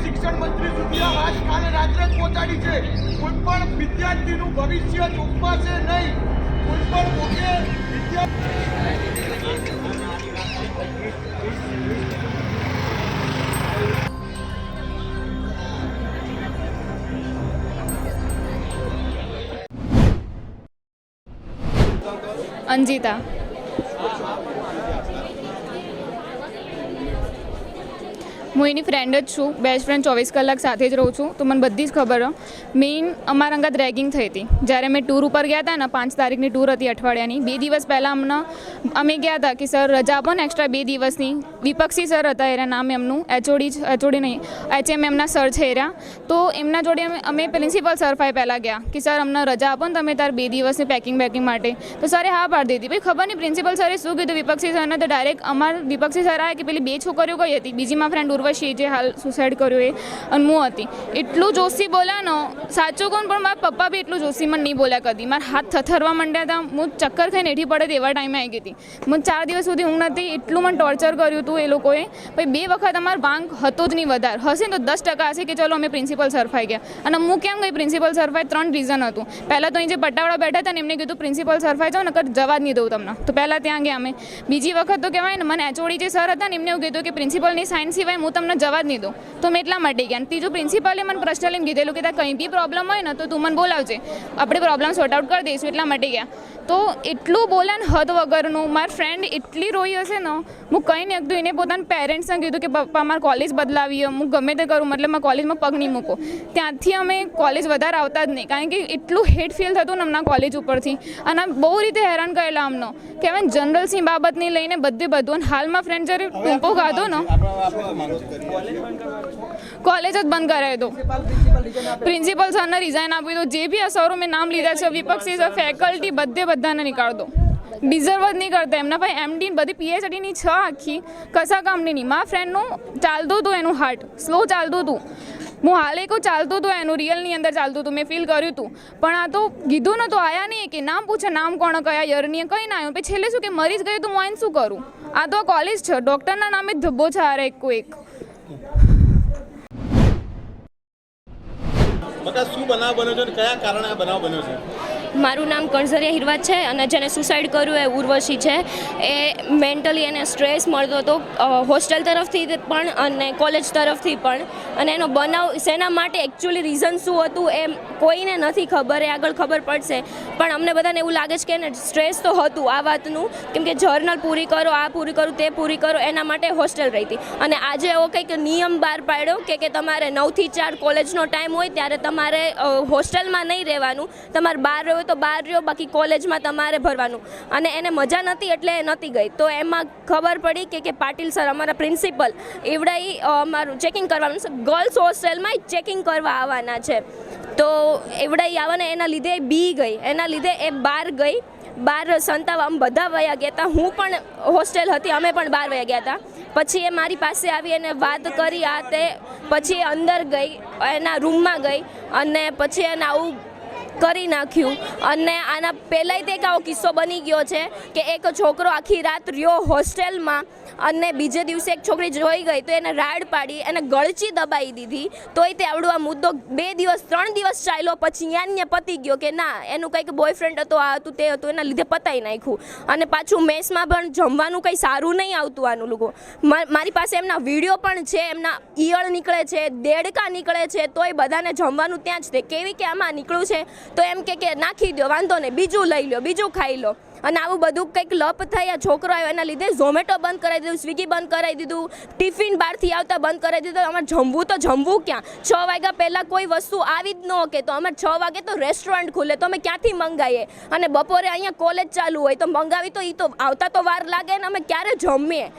શિક્ષણ મંત્રી સુધી આ વાત કાલે રાત્રે જ પહોંચાડી છે. કોઈ પણ વિદ્યાર્થીનું ભવિષ્ય ચોખ્ખાશે નહીં. કોઈ પણ મોકે અંજિતા. હું એની ફ્રેન્ડ જ છું, બેસ્ટ ફ્રેન્ડ, 24 કલાક સાથે જ રહું છું, તો મને બધી જ ખબર. મેઇન અમારા અંગાત રેગિંગ થઈ હતી જ્યારે અમે ટૂર ઉપર ગયા હતા ને. 5 તારીખની ટૂર હતી અઠવાડિયાની. 2 દિવસ પહેલાં અમે ગયા હતા કે સર રજા આપો ને એક્સ્ટ્રા 2 દિવસની. વિપક્ષી સર હતા, એના નામ એમનું એચઓડી નહીં, એચએમ એમના સર છે એરા. તો એમના જોડે અમે પ્રિન્સિપલ સર પાસે પહેલાં ગયા કે સર અમને રજા આપો ને તમે તાર 2 દિવસની પેકિંગ માટે. તો સરે હા પાડી દીધી. ભાઈ ખબર નહીં પ્રિન્સિપલ સરે શું કીધું વિપક્ષી સરને. તો ડાયરેક્ટ અમારા વિપક્ષી સર આવ્યા કે પેલી 2 છોકરીઓ કઈ હતી, બીજી મારી ફ્રેન્ડ ઉર્વશી જે હાલ સુસાઇડ કર્યું એ, અને હું હતી. એટલું જોશી બોલ્યા ને, સાચું કોણ, પણ મારા પપ્પા બી એટલું જોશી મને નહીં બોલ્યા કદી. મારા હાથ થથરવા માંડ્યા હતા. હું ચક્કર ખાઈને એઠી પડે એવા ટાઈમે આવી ગઈ હતી. મને 4 દિવસ સુધી ઊંઘ નથી. એટલું મને ટોર્ચર કર્યું હતું એ લોકોએ. પછી 2 વખત અમારો વાંક હતો જ નહીં વધારે. હશે ને તો 10% હશે કે ચલો અમે પ્રિન્સિપલ સરફાઈ ગયા. અને હું કેમ ગઈ પ્રિન્સિપલ સરફાઈ? 3 રીઝન હતું. પહેલાં તો અહીં જે પટ્ટાવાળા બેઠા હતા ને એમને કીધું પ્રિન્સિપલ સરફાઈ જાઓ નકર જવા જ નહીં દઉં તમને. તો પહેલાં ત્યાં ગયા અમે. બીજી વખત તો કહેવાય ને, મને એચઓડી જે સર હતા ને એમને એવું કીધું કે પ્રિન્સિપલની સાઇન સિવાય હું તમને જવા જ નહીં દઉં. તો મેં એટલા માટે ગયા. ત્રીજું પ્રિન્સિપાલે મને પર્સનલી કીધેલું કે ત્યાં કંઈ બી પ્રોબ્લેમ હોય ને તો તું મને બોલાવજે, આપણે પ્રોબ્લેમ સોર્ટ આઉટ કરી દઈશું. એટલા માટે ગયા. તો એટલું બોલ્યા ને હદ વગરનું. મારી ફ્રેન્ડ એટલી રોઈ હશે ને, હું કંઈ નહીં શકતું. એને પોતાના પેરેન્ટ્સને કીધું કે પપ્પા મારે કોલેજ બદલાવી, હું ગમે તે કરું, મતલબ મેં કોલેજમાં પગ નહીં મૂકો. ત્યાંથી અમે કોલેજ વધારે આવતા જ નહીં, કારણ કે એટલું હેટ ફીલ થતું ને અમના કોલેજ ઉપરથી. અને બહુ રીતે હેરાન કરેલા અમનો કહેવાય ને, જનરલ્સની બાબતની લઈને બધું. અને હાલમાં ફ્રેન્ડ જ્યારે ટૂંપો ખાધો ને, કોલેજ જ બંધ કરાવી દો. પ્રિન્સિપલ સરને રિઝાઇન આપી દો. જે બી સરો મેં નામ લીધા છે, વિપક્ષી સર, ફેકલ્ટી, બધાને નીકાળ દો. ડિઝર્વ જ નહીં કરતા. એમના ભાઈ એમડી બધી પીએચડીની છે આખી, કશા કામની નહીં. મારા ફ્રેન્ડનું ચાલતું હતું, એનું હાર્ટ સ્લો ચાલતું હતું. હું હાલે કહું ચાલતું હતું, એનું રિયલની અંદર ચાલતું હતું, મેં ફીલ કર્યું હતું. પણ આ તો કીધું ને તો આયા નહીં કે નામ પૂછે, નામ કોણ, કયા યરની, કંઈ ના આવ્યું. પછી છેલ્લે શું કે મરી જ ગયું, તો હું આને શું કરું? આ તો કોલેજ છે, ડૉક્ટરના નામે જ ધબ્બો છે હારે એક. શું બનાવ બન્યો છે અને કયા કારણે આ બનાવ બન્યો છે? મારું નામ કણઝરિયા હિરવાજ છે અને જેને સુસાઇડ કર્યું એ ઉર્વશી છે. એ મેન્ટલી એને સ્ટ્રેસ મળતો હતો હોસ્ટેલ તરફથી પણ અને કોલેજ તરફથી પણ. અને એનો બનાવ શેના માટે, એકચ્યુઅલી રીઝન શું હતું એ કોઈને નથી ખબર. એ આગળ ખબર પડશે. પણ અમને બધાને એવું લાગે છે કે એને સ્ટ્રેસ તો હતું આ વાતનું, કેમ કે જર્નલ પૂરી કરો, આ પૂરી કરું, તે પૂરી કરો, એના માટે હોસ્ટેલ રહી હતી. અને આજે એવો કંઈક નિયમ બહાર પાડ્યો કે તમારે 9 થી 4 કોલેજનો ટાઈમ હોય ત્યારે તમારે હોસ્ટેલમાં નહીં રહેવાનું, તમારે બહાર રહ્યો તો બહાર રહ્યો, બાકી કોલેજમાં તમારે ભરવાનું. અને એને મજા નથી એટલે એ નહોતી ગઈ. તો એમાં ખબર પડી કે પાટીલ સર અમારા પ્રિન્સિપલ એવડાઈ અમારું ચેકિંગ કરવાનું, ગર્લ્સ હોસ્ટેલમાં ચેકિંગ કરવા આવવાના છે. તો એવડાઈ આવવાના એના લીધે એ બી ગઈ, એના લીધે એ બહાર ગઈ. બહાર સંતાવા અમે બધા વયા ગયા હતા. હું પણ હોસ્ટેલ હતી, અમે પણ બહાર વયા ગયા હતા. પછી એ મારી પાસે આવી અને વાત કરી આ તે. પછી એ અંદર ગઈ, એના રૂમમાં ગઈ અને પછી એને આવું કરી નાખ્યું. અને આના પહેલાંય તે એક આવો કિસ્સો બની ગયો છે કે એક છોકરો આખી રાત રહ્યો હોસ્ટેલમાં અને બીજે દિવસે એક છોકરી જોઈ ગઈ તો એને રાડ પાડી, એને ગળચી દબાવી દીધી. તોય તે આવડો આ મુદ્દો 2 દિવસ 3 દિવસ ચાલ્યો. પછી યાન્ય પતી ગયો કે ના એનું કંઈક બોયફ્રેન્ડ હતો, આ હતું, તે હતું, એના લીધે પતાવી નાખ્યું. અને પાછું મેસમાં પણ જમવાનું કંઈ સારું નહીં આવતું આનું લોકો. મારી પાસે એમના વિડીયો પણ છે, એમના ઈયળ નીકળે છે, દેડકા નીકળે છે, તોય બધાને જમવાનું ત્યાં જ. તે કેવી કે આમાં નીકળ્યું છે તો એમ કે નાખી દો, વાંધો નહીં, બીજું લઈ લો, બીજું ખાઈ લો. અને આવું બધું કંઈક લપ થઈ. આ છોકરો આવ્યો એના લીધે ઝોમેટો બંધ કરાવી દીધું, સ્વિગી બંધ કરાવી દીધું, ટિફિન બહારથી આવતા બંધ કરાવી દીધું. અમારે જમવું તો જમવું ક્યાં? 6 વાગ્યા પહેલાં કોઈ વસ્તુ આવી જ ન કે તો અમારે 6 વાગે તો રેસ્ટોરન્ટ ખુલે તો અમે ક્યાંથી મંગાવીએ? અને બપોરે અહીંયા કોલેજ ચાલુ હોય તો મંગાવી તો એ તો આવતા તો વાર લાગે ને અમે ક્યારે જમીએ?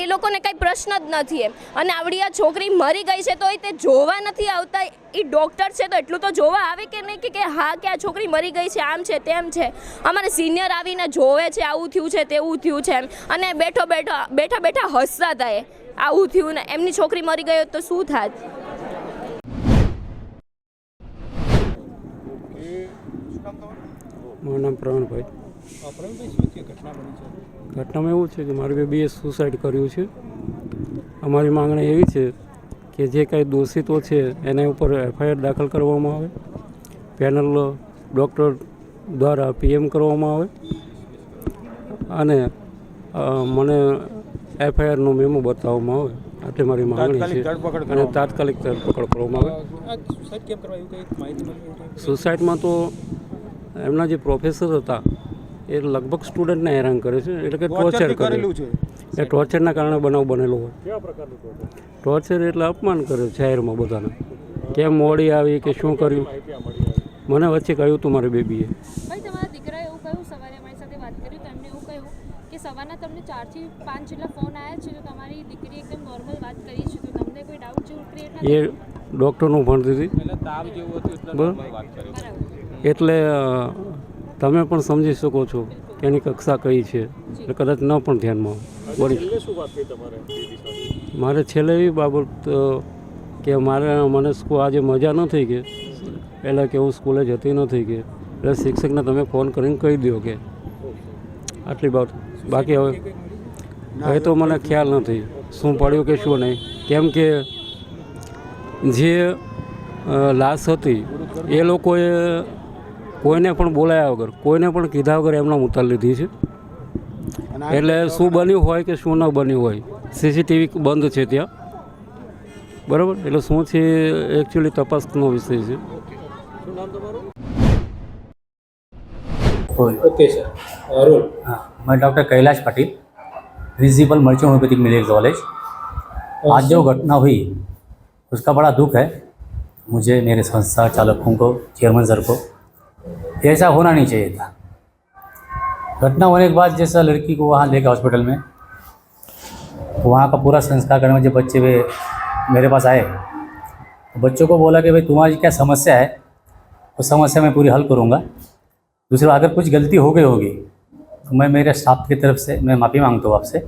એ લોકોને કંઈ પ્રશ્ન જ નથી એમ. અને આવડી આ છોકરી મરી ગઈ છે તો તે જોવા નથી આવતા. એ ડૉક્ટર છે તો એટલું તો જોવા આવે કે નહીં કે હા કે આ છોકરી મરી ગઈ છે, આમ છે તેમ છે. અમારે સિનિયર આવીને જોવે છે આવું થયું છે તેવું થયું છે એમ, અને બેઠા હસતા હતા એ આવું થયું ને એમની છોકરી મરી ગઈ હોત તો શું થાત. મારું નામ પ્રવીણભાઈ. પ્રવીણભાઈ, શું છે ઘટના બની છે? ઘટનામાં એવું છે કે મારી બેબીએ સુસાઇડ કર્યું છે. અમારી માંગણી એવી છે કે જે કાંઈ દોષિતો છે એના ઉપર એફઆઈઆર દાખલ કરવામાં આવે, પેનલ ડૉક્ટર દ્વારા પીએમ કરવામાં આવે અને મને એફઆઈઆરનો મેમો બતાવવામાં આવે. આટલી મારી માંગણી છે અને તાત્કાલિક ધરપકડ કરવામાં આવે. સુસાઇડ કેમ કરવા એવું કંઈ માહિતી મળી? સુસાઇડમાં તો એમના જે પ્રોફેસર હતા એ લગભગ સ્ટુડન્ટને હેરાન કરે છે, એટલે કે ટોર્ચર કરેલું છે. એ ટોર્ચરના કારણે બનાવ બનેલો હોય. કેવા પ્રકારનું ટોર્ચર એટલે અપમાન કરે જાહેરમાં બધાને, કેમ મોડી આવી કે શું કર્યું. મને વચ્ચે કહ્યું હતું મારી બેબીએ. ભાઈ તમારા દીકરાએ એવું કહ્યું, સવારે અમારી સાથે વાત કરી તો એમને એવું કહ્યું કે સવારના તમને 4 થી 5 જેટલા ફોન આવ્યા છે તો તમારી દીકરી એકદમ નોર્મલ વાત કરી છે, તો તમને કોઈ ડાઉટ જેવું ક્રિએટ ના એ ડૉક્ટરનું ભણતી હતી બરાબર, એટલે તમે પણ સમજી શકો છો કે એની કક્ષા કઈ છે, એટલે કદાચ ન પણ ધ્યાનમાં આવે. મારે છેલ્લે એવી બાબત કે મને આજે મજા ન થઈ કે પહેલાં કે હું સ્કૂલે જતી નથી કે, એટલે શિક્ષકને તમે ફોન કરીને કહી દો કે આટલી બાબત. બાકી હવે તો મને ખ્યાલ નથી શું પડ્યું કે શું નહીં, કેમ કે જે લાશ હતી એ લોકોએ કોઈને પણ બોલાયા વગર, કોઈને પણ કીધા વગર એમના ઉતાર લીધી છે. એટલે શું બન્યું હોય કે શું ન બન્યું હોય, સીસીટીવી બંધ છે ત્યાં બરાબર, એટલે શું છે એકચ્યુઅલી તપાસનો વિષય છે. Okay sir, roll. हाँ, मैं doctor Kailash Patil, principal merchant homoeopathic medical college. आज जो घटना हुई उसका बड़ा दुख है मुझे, मेरे संस्था चालकों को, चेयरमैन सर को. ऐसा होना नहीं चाहिए था. घटना होने के बाद जैसा लड़की को वहाँ लेकर हॉस्पिटल में, तो वहाँ का पूरा संस्कार करने में जब बच्चे वे मेरे पास आए तो बच्चों को बोला कि भाई तुम्हारी क्या समस्या है, वो समस्या मैं पूरी हल करूँगा. दूसरा, अगर कुछ गलती हो गई होगी तो मैं मेरे स्टाफ की तरफ से मैं माफ़ी मांगता हूँ आपसे,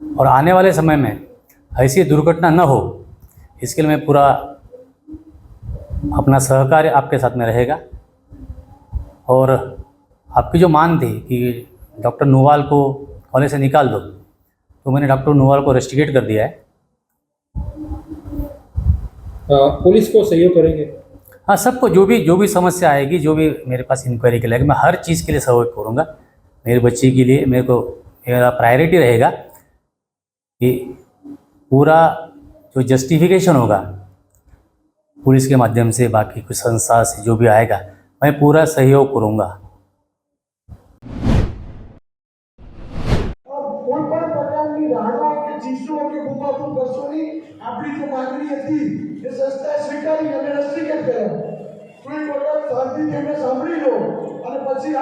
और आने वाले समय में ऐसी दुर्घटना न हो इसके लिए मैं पूरा अपना सहकार्य आपके साथ में रहेगा. और आपकी जो मांग थी कि डॉक्टर नोवाल को कॉलेज से निकाल दो, तो मैंने डॉक्टर नोवाल को रेस्टिकेट कर दिया है. पुलिस को सहयोग करेंगे? हाँ, सबको जो भी समस्या आएगी, जो भी मेरे पास इंक्वायरी के लिए, मैं हर चीज़ के लिए सहयोग करूँगा. मेरे बच्चे के लिए मेरा प्रायोरिटी रहेगा कि पूरा जो जस्टिफिकेशन होगा पुलिस के माध्यम से, बाकी कुछ संस्था से जो भी आएगा, मैं पूरा सहयोग करूँगा. કોઈ પણ પ્રકારની રાડવા કે ચીસો કે ગુમાતું કરશો નહીં. આપણી જે માંગણી હતી એ સંસ્થાએ સ્વીકારી અને રસ્ટ્રિકેટ કર્યા. કોઈ વખત શાંતિથી એમને સાંભળી લો અને પછી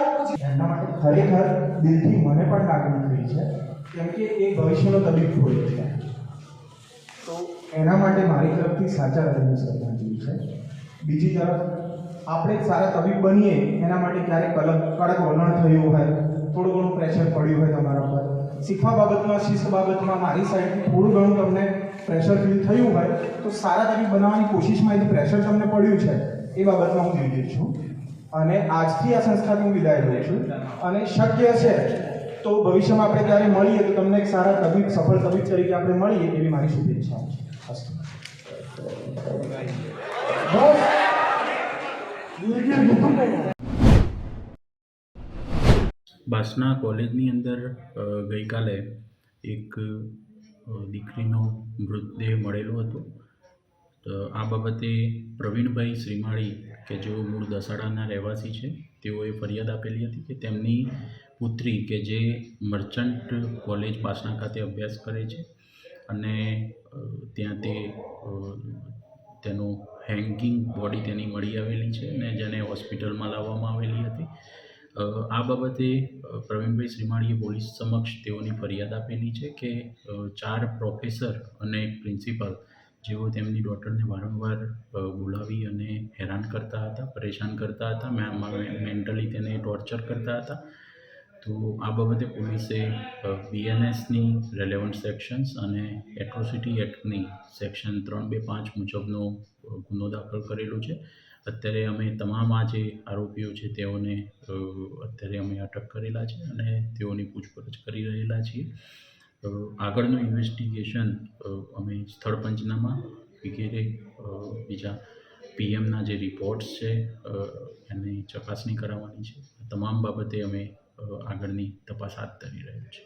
એમના માટે ખરેખર દિલથી મને પણ લાગણી થઈ છે, કેમ કે એ ભવિષ્યનો તબીબ હોય છે. તો એના માટે મારી તરફથી સાચા હૃદયની શ્રદ્ધાંજલિ છે. બીજી તરફ આપણે એક સારા તબીબ બનીએ એના માટે ક્યારેક કડક વલણ થયું હોય, થોડું ઘણું પ્રેશર પડ્યું હોય તમારા પર, શીખવા બાબતમાં, શિસ્ત બાબતમાં મારી સાઈડથી થોડું ઘણું તમને પ્રેશર ફીલ થયું હોય, તો સારા તબીબ બનાવવાની કોશિશમાં જે પ્રેશર તમને પડ્યું છે એ બાબતમાં હું દિલગીર છું. અને આજથી આ સંસ્થાથી હું વિદાય લઉં છું. અને શક્ય છે તો ભવિષ્યમાં આપણે ક્યારે મળીએ તો તમને એક સારા તબીબ, સફળ તબીબ તરીકે આપણે મળીએ એવી મારી શુભેચ્છાઓ છે. અસ્તુ. બાસના કોલેજની અંદર ગઈકાલે એક દીકરીનો મૃતદેહ મળેલો હતો. તો આ બાબતે પ્રવીણભાઈ શ્રીમાળી કે જેઓ મૂળ દસાડાના રહેવાસી છે, તેઓએ ફરિયાદ આપેલી હતી કે તેમની પુત્રી કે જે મર્ચન્ટ કોલેજ બાસના ખાતે અભ્યાસ કરે છે અને ત્યાં તેનું હેંગિંગ બોડી તેની મળી આવેલી છે અને જેને હોસ્પિટલમાં લાવવામાં આવેલી હતી. આ બાબતે પ્રવીણભાઈ શ્રીમાળીએ પોલીસ સમક્ષ તેઓની ફરિયાદ આપેલી છે કે 4 પ્રોફેસર અને એક પ્રિન્સિપાલ જેઓ તેમની ડોટરને વારંવાર બોલાવી અને હેરાન કરતા હતા, પરેશાન કરતા હતા, મેન્ટલી તેને ટોર્ચર કરતા હતા. તો આ બાબતે પોલીસે BNSની રેલેવન્ટ સેક્શન્સ અને એટ્રોસિટી એક્ટની સેક્શન 325 મુજબનો ગુનો દાખલ કરેલો છે. અત્યારે અમે તમામ આ જે આરોપીઓ છે તેઓને અત્યારે અમે અટક કરેલા છે અને તેઓની પૂછપરછ કરી રહેલા છીએ. આગળનું ઇન્વેસ્ટિગેશન અમે સ્થળ પંચનામા વગેરે બીજા PMના જે રિપોર્ટ્સ છે એની ચકાસણી કરાવવાની છે. તમામ બાબતે અમે આગળની તપાસ હાથ ધરી રહ્યું છે.